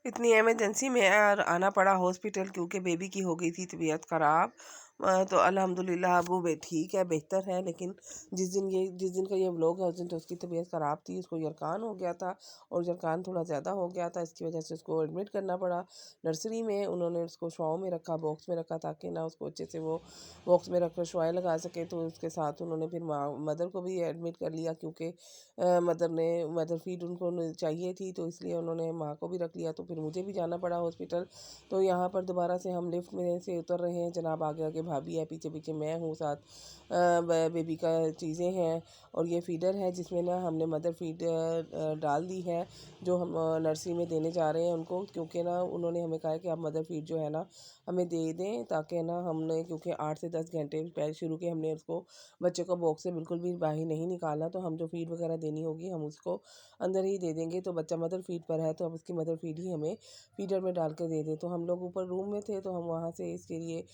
इतनी इमरजेंसी में यार आना पड़ा हॉस्पिटल क्योंकि बेबी की हो गई थी तबीयत ख़राब। तो अल्हम्दुलिल्लाह अब वो ठीक है, बेहतर है। लेकिन जिस दिन का ये व्लॉग है उस दिन तो उसकी तबीयत ख़राब थी, उसको यरकान हो गया था और यरकान थोड़ा ज़्यादा हो गया था। इसकी वजह से उसको एडमिट करना पड़ा नर्सरी में। उन्होंने उसको शॉ में रखा, बॉक्स में रखा, ताकि ना उसको अच्छे से वो बॉक्स में रख कर शॉय लगा सके। तो उसके साथ उन्होंने फिर मदर को भी एडमिट कर लिया क्योंकि मदर फीड उनको चाहिए थी, तो इसलिए उन्होंने माँ को भी रख लिया। तो फिर मुझे भी जाना पड़ा हॉस्पिटल। तो यहाँ पर दोबारा से हम लिफ्ट में से उतर रहे हैं। जनाब आगे आगे भाभी है, पीछे पीछे मैं हूँ, साथ बेबी का चीज़ें हैं। और ये फीडर है जिसमें ना हमने मदर फीड डाल दी है, जो हम नर्सरी में देने जा रहे हैं उनको। क्योंकि ना उन्होंने हमें कहा है कि आप मदर फीड जो है ना हमें दे दें, ताकि ना हमने, क्योंकि 8 से 10 घंटे पहले शुरू के हमने उसको बच्चे को बॉक्स से बिल्कुल भी बाहर नहीं निकालना। तो हम जो फीड वगैरह देनी होगी हम उसको अंदर ही दे देंगे। तो बच्चा मदर फीड पर है तो अब उसकी मदर फीड ही हमें फीडर में डाल कर दे दें। तो हम लोग ऊपर रूम में थे तो हम वहाँ से इसके लिए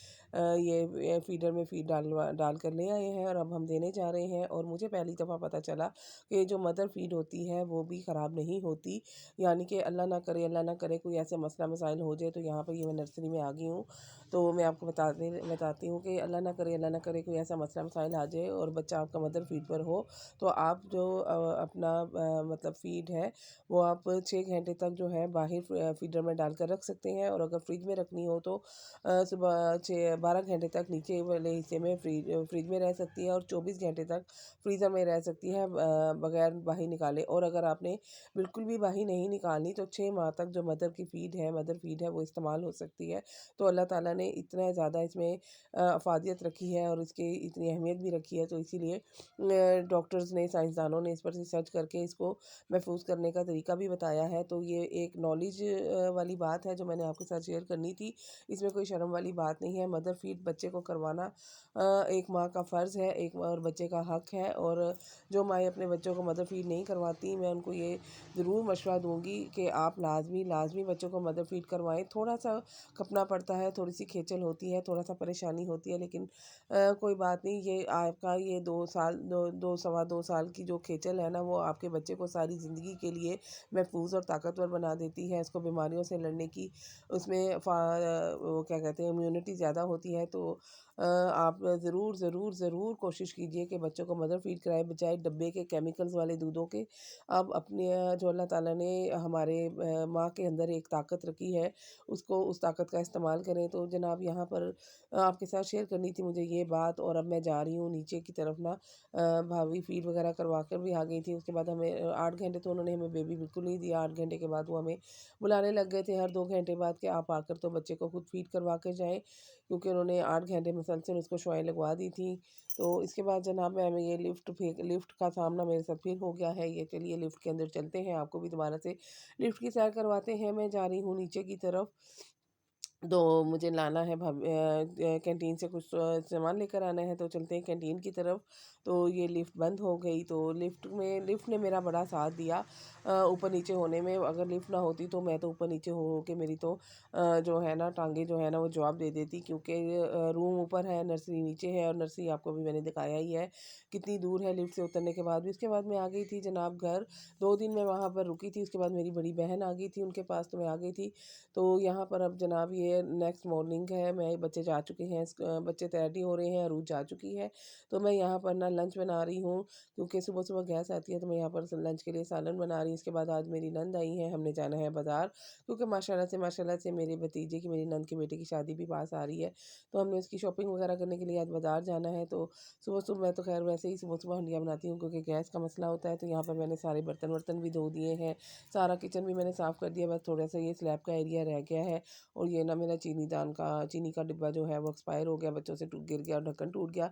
ये फीडर में फीड डाल कर ले आए हैं और अब हम देने जा रहे हैं। और मुझे पहली दफ़ा पता चला कि जो मदर फीड होती है वो भी ख़राब नहीं होती। यानी कि अल्लाह ना करे कोई ऐसे मसला मसाइल हो जाए। तो यहाँ पर ये मैं नर्सरी में आ गई हूँ, तो मैं आपको बताती हूँ कि अल्लाह ना करे कोई ऐसा मसला मसाइल आ जाए और बच्चा आपका मदर फीड पर हो, तो आप जो अपना मतलब फ़ीड है वो आप 6 घंटे तक जो है बाहर फ़ीडर में डालकर रख सकते हैं। और अगर फ्रिज में रखनी हो तो सुबह 12 घंटे तक नीचे वाले हिस्से में फ्रिज में रह सकती है और 24 घंटे तक फ्रीज़र में रह सकती है बगैर बाहर निकाले। और अगर आपने बिल्कुल भी बाहर नहीं निकालनी तो 6 माह तक जो मदर फ़ीड है वो इस्तेमाल हो सकती है। तो अल्लाह ताला ने इतना ज़्यादा इसमें अफ़ादियत रखी है और इसकी इतनी अहमियत भी रखी है, तो इसीलिए डॉक्टर्स ने, साइंसदानों ने इस पर रिसर्च करके इसको महफूज करने का तरीका भी बताया है। तो ये एक नॉलेज वाली बात है जो मैंने आपके साथ शेयर करनी थी। इसमें कोई शर्म वाली बात नहीं है। मदर फीड बच्चे को करवाना एक माँ का फ़र्ज़ है, एक माँ और बच्चे का हक है। और जो माएँ अपने बच्चों को मदर फीड नहीं करवाती, मैं उनको ये ज़रूर मशवरा दूँगी कि आप लाज़मी बच्चों को मदर फीड करवाएँ। थोड़ा-सा खपना पड़ता है, थोड़ी-सी खेचल होती है, थोड़ा-सा परेशानी होती है, लेकिन कोई बात नहीं। ये आपका ये 2 सवा 2 साल की जो खेचल है ना, वो आपके बच्चे को सारी ज़िंदगी के लिए महफूज और ताकतवर बना देती है। इसको बीमारियों से लड़ने की उसमें वो क्या कहते हैं, इम्यूनिटी ज़्यादा होती है। तो आप ज़रूर कोशिश कीजिए कि बच्चों को मदर फीड कराएं, बजाय डब्बे के केमिकल्स वाले दूधों के। अब अपने जो अल्लाह ताला ने हमारे माँ के अंदर एक ताकत रखी है, उसको उस ताकत का इस्तेमाल करें। तो जनाब यहाँ पर आपके साथ शेयर करनी थी मुझे ये बात। और अब मैं जा रही हूँ नीचे की तरफ ना। भाभी फीड वगैरह करवा कर भी आ गई थी। उसके बाद हमें 8 घंटे तो उन्होंने हमें बेबी बिल्कुल नहीं दिया। 8 घंटे के बाद वो हमें बुलाने लग गए थे हर 2 घंटे बाद कि आप आकर तो बच्चे को खुद फीड करवा कर जाएँ, क्योंकि उन्होंने 8 घंटे मुसलसल उसको शॉय लगवा दी थी। तो इसके बाद जनाब मैं हमें ये लिफ्ट का सामना मेरे साथ फिर हो गया है। ये चलिए लिफ्ट के अंदर चलते हैं, आपको भी दोबारा से लिफ्ट की सैर करवाते हैं। मैं जा रही हूँ नीचे की तरफ। तो मुझे लाना है कैंटीन से कुछ सामान लेकर आना है, तो चलते हैं कैंटीन की तरफ। तो ये लिफ्ट बंद हो गई। तो लिफ्ट ने मेरा बड़ा साथ दिया ऊपर नीचे होने में। अगर लिफ्ट ना होती तो मैं तो ऊपर नीचे हो के मेरी तो जो है ना टांगे जो है ना वो जवाब दे देती, क्योंकि रूम ऊपर है, नर्सरी नीचे है। और नर्सरी आपको भी मैंने दिखाया ही है कितनी दूर है लिफ्ट से उतरने के बाद भी। उसके बाद मैं आ गई थी जनाब घर। 2 दिन मैं वहाँ पर रुकी थी। उसके बाद मेरी बड़ी बहन आ गई थी उनके पास, तो मैं आ गई थी। तो यहाँ पर अब जनाब ये नेक्स्ट मॉर्निंग है, मैं बच्चे जा चुके हैं, बच्चे तैयारी हो रहे हैं, अरूज जा चुकी है। तो मैं यहाँ पर ना लंच बना रही हूँ, क्योंकि सुबह-सुबह गैस आती है। तो मैं यहाँ पर लंच के लिए सालन बना रही हूँ। इसके बाद आज मेरी नंद आई हैं, हमने जाना है बाज़ार, क्योंकि माशाल्लाह से मेरे भतीजे की, मेरी नंद के बेटे की शादी भी पास आ रही है। तो हमने उसकी शॉपिंग वगैरह करने के लिए आज बाज़ार जाना है। तो सुबह-सुबह मैं तो ख़ैर वैसे ही सुबह-सुबह हंडिया बनाती हूँ, क्योंकि गैस का मसला होता है। तो यहाँ पर मैंने सारे बर्तन-वर्तन भी धो दिए हैं, सारा किचन भी मैंने साफ़ कर दिया, बस थोड़ा-सा ये स्लैब का एरिया रह गया है। और ये ना मेरा चीनी का डिब्बा जो है वो एक्सपायर हो गया, बच्चों से गिर गया, ढक्कन टूट गया।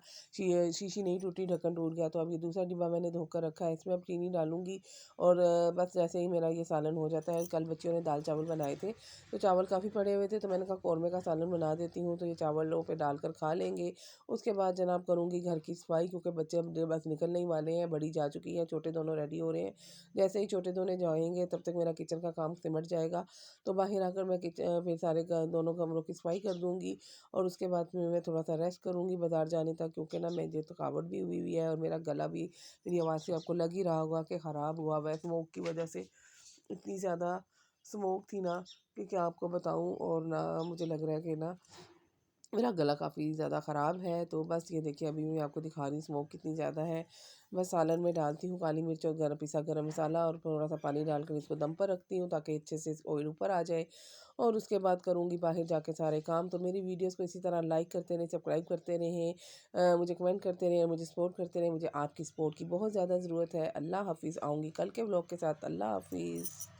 शीशी नहीं टूटी, ढक्कन टूट गया। तो अब ये दूसरा डिब्बा मैंने धोकर रखा है, इसमें अब चीनी डालूँगी। और बस जैसे ही मेरा ये सालन हो जाता है। कल बच्चियों ने दाल चावल बनाए थे, तो चावल काफ़ी पड़े हुए थे, तो मैंने कहा कौरमे का सालन बना देती हूँ, तो ये चावलों पे डालकर खा लेंगे। उसके बाद जनाब करूँगी घर की सफाई, क्योंकि बच्चे अब बस निकलने ही वाले हैं, बड़ी जा चुकी है, छोटे दोनों रेडी हो रहे हैं। जैसे ही छोटे दोनों जाएँगे तब तक मेरा किचन का काम सिमट जाएगा। तो बाहर आकर मैं फिर सारे दोनों कमरों की सफाई कर दूँगी। और उसके बाद फिर मैं थोड़ा सा रेस्ट करूँगी बाज़ार जाने तक, क्योंकि ना मुझे थकावट भी हुई हुई है और मेरा गला भी, मेरी आवाज़ से आपको लग ही रहा होगा कि ख़राब हुआ हुआ है स्मोक की वजह से। इतनी ज़्यादा स्मोक थी ना कि क्या आपको बताऊँ। और ना मुझे लग रहा है कि ना मेरा गला काफ़ी ज़्यादा ख़राब है। तो बस ये देखिए अभी मैं आपको दिखा रही हूँ स्मोक कितनी ज़्यादा है। बस सालन में डालती हूँ काली मिर्च और पिसा गरम मसाला और थोड़ा-सा पानी डालकर इसको दम पर रखती हूँ ताकि अच्छे से ऑयल ऊपर आ जाए और उसके बाद करूँगी बाहर जाके सारे काम। तो मेरी वीडियोज़ को इसी तरह लाइक करते रहें, सब्सक्राइब करते रहें, मुझे कमेंट करते रहें, मुझे सपोर्ट करते रहें। मुझे आपकी सपोर्ट की बहुत ज़्यादा ज़रूरत है। अल्लाह हाफ़िज़। आऊँगी कल के व्लॉग के साथ। अल्लाह हाफ़िज़।